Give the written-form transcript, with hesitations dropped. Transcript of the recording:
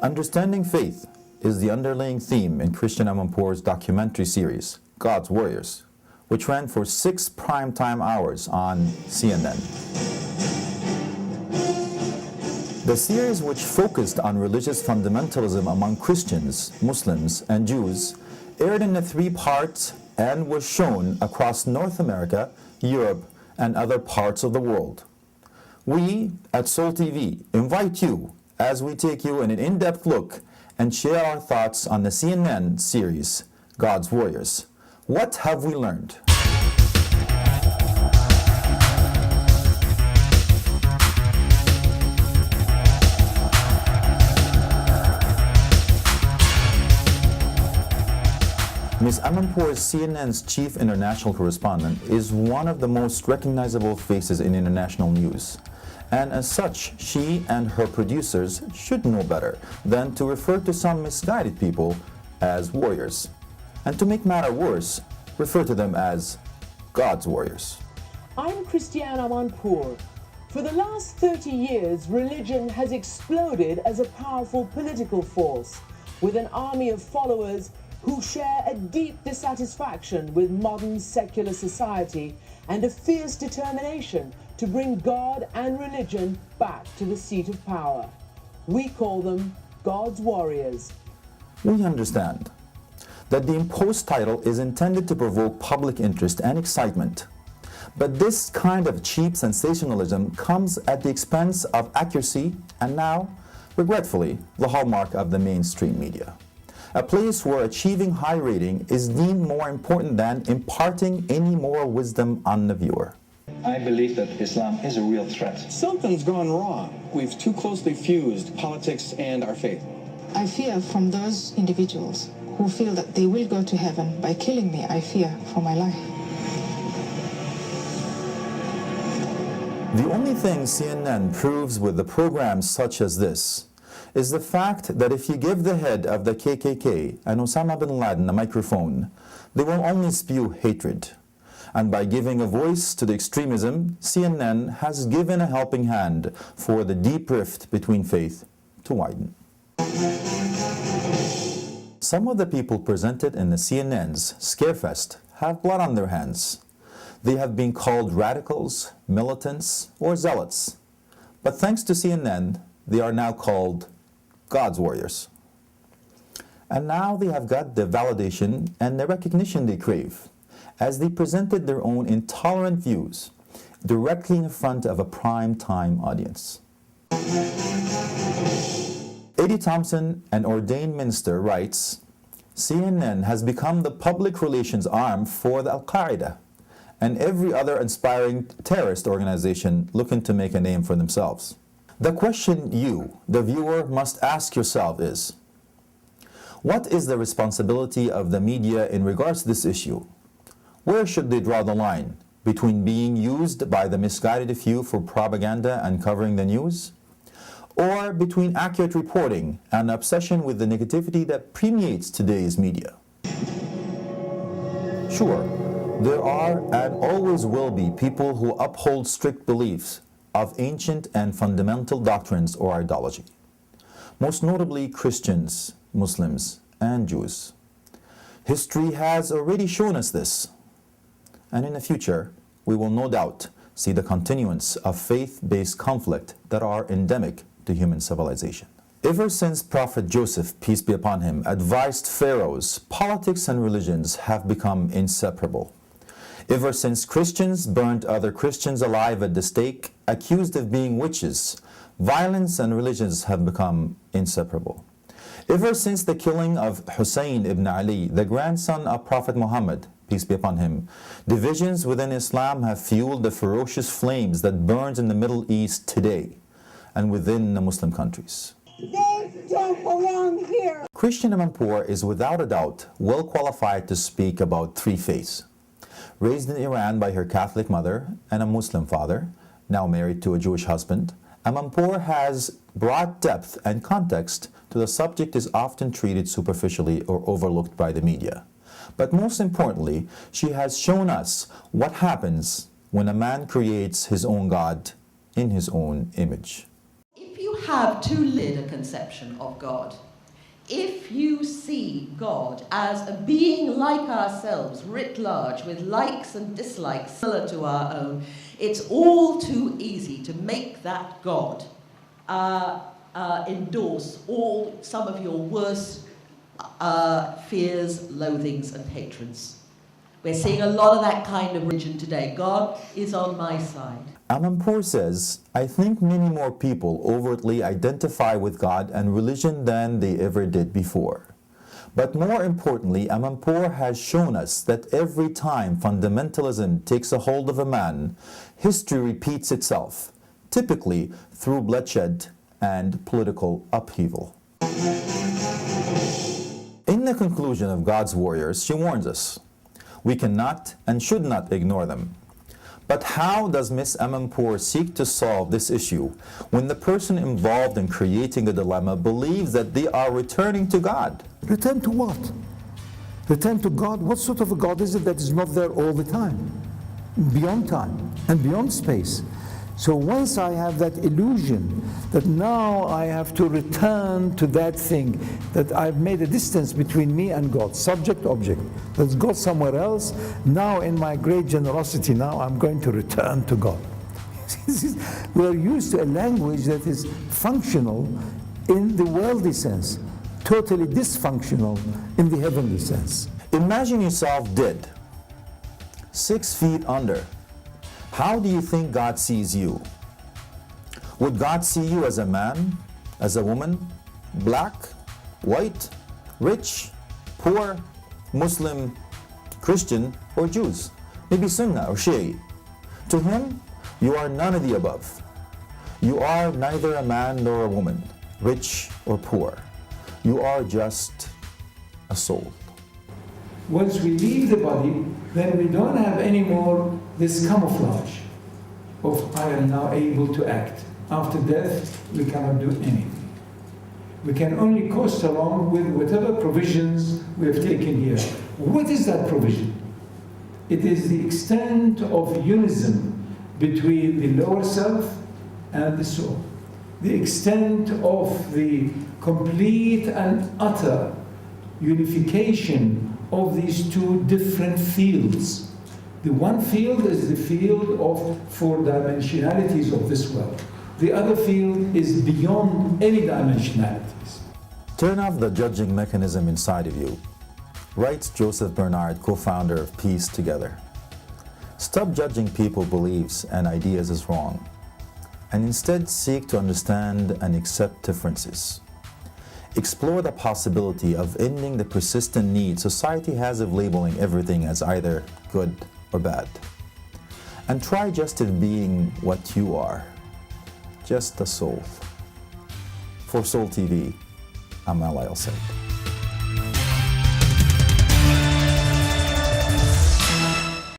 Understanding faith is the underlying theme in Christian Amanpour's documentary series, God's Warriors, which ran for 6 primetime hours on CNN. The series, which focused on religious fundamentalism among Christians, Muslims, and Jews, aired in 3 parts and was shown across North America, Europe, and other parts of the world. We at Soul TV invite you as we take you in an in-depth look and share our thoughts on the CNN series, God's Warriors. What have we learned? Ms. Amanpour, CNN's chief international correspondent, is one of the most recognizable faces in international news. And as such, she and her producers should know better than to refer to some misguided people as warriors. And to make matter worse, refer to them as God's warriors. I'm Christiane Amanpour. For the last 30 years, religion has exploded as a powerful political force, with an army of followers who share a deep dissatisfaction with modern secular society and a fierce determination to bring God and religion back to the seat of power. We call them God's Warriors. We understand that the imposed title is intended to provoke public interest and excitement. But this kind of cheap sensationalism comes at the expense of accuracy and now, regretfully, the hallmark of the mainstream media. A place where achieving high rating is deemed more important than imparting any moral wisdom on the viewer. I believe that Islam is a real threat. Something's gone wrong. We've too closely fused politics and our faith. I fear from those individuals who feel that they will go to heaven by killing me. I fear for my life. The only thing CNN proves with the programs such as this is the fact that if you give the head of the KKK and Osama bin Laden a microphone, they will only spew hatred. And by giving a voice to the extremism, CNN has given a helping hand for the deep rift between faith to widen. Some of the people presented in the CNN's Scarefest have blood on their hands. They have been called radicals, militants, or zealots. But thanks to CNN, they are now called God's Warriors. And now they have got the validation and the recognition they crave, as they presented their own intolerant views directly in front of a prime-time audience. Eddie Thompson, an ordained minister, writes, CNN has become the public relations arm for the Al-Qaeda and every other inspiring terrorist organization looking to make a name for themselves. The question you, the viewer, must ask yourself is, what is the responsibility of the media in regards to this issue? Where should they draw the line between being used by the misguided few for propaganda and covering the news, or between accurate reporting and obsession with the negativity that permeates today's media? Sure, there are and always will be people who uphold strict beliefs of ancient and fundamental doctrines or ideology, most notably Christians, Muslims, and Jews. History has already shown us this, and in the future, we will no doubt see the continuance of faith-based conflict that are endemic to human civilization. Ever since Prophet Joseph, peace be upon him, advised pharaohs, politics and religions have become inseparable. Ever since Christians burned other Christians alive at the stake, accused of being witches, violence and religions have become inseparable. Ever since the killing of Hussein ibn Ali, the grandson of Prophet Muhammad, peace be upon him, divisions within Islam have fueled the ferocious flames that burns in the Middle East today and within the Muslim countries. They don't belong here. Christiane Amanpour is without a doubt well qualified to speak about 3 faiths. Raised in Iran by her Catholic mother and a Muslim father, now married to a Jewish husband, Amanpour has brought depth and context to the subject is often treated superficially or overlooked by the media. But most importantly, she has shown us what happens when a man creates his own God in his own image. If you have too limited a conception of God, if you see God as a being like ourselves, writ large, with likes and dislikes similar to our own, it's all too easy to make that God endorse some of your worst fears, loathings, and hatreds. We're seeing a lot of that kind of religion today. God is on my side. Amanpour says, I think many more people overtly identify with God and religion than they ever did before. But more importantly, Amanpour has shown us that every time fundamentalism takes a hold of a man, history repeats itself, typically through bloodshed and political upheaval. In the conclusion of God's Warriors, she warns us, we cannot and should not ignore them. But how does Ms. Amanpour seek to solve this issue when the person involved in creating the dilemma believes that they are returning to God? Return to what? Return to God? What sort of a God is it that is not there all the time? Beyond time and beyond space. So once I have that illusion that now I have to return to that thing, that I've made a distance between me and God, subject, object, that's God somewhere else, now in my great generosity, now I'm going to return to God. We're used to a language that is functional in the worldly sense, totally dysfunctional in the heavenly sense. Imagine yourself dead, 6 feet under. How do you think God sees you? Would God see you as a man, as a woman, black, white, rich, poor, Muslim, Christian, or Jews? Maybe Sunnah or Shi'i. To him, you are none of the above. You are neither a man nor a woman, rich or poor. You are just a soul. Once we leave the body, then we don't have any more this camouflage of I am now able to act. After death, we cannot do anything. We can only coast along with whatever provisions we have taken here. What is that provision? It is the extent of unison between the lower self and the soul. The extent of the complete and utter unification of these two different fields. The one field is the field of 4 dimensionalities of this world. The other field is beyond any dimensionalities. Turn off the judging mechanism inside of you, writes Joseph Bernard, co-founder of Peace Together. Stop judging people's beliefs and ideas as wrong, and instead seek to understand and accept differences. Explore the possibility of ending the persistent need society has of labeling everything as either good or bad. And try just in being what you are, just a soul. For Soul TV, I'm Alay Al Said.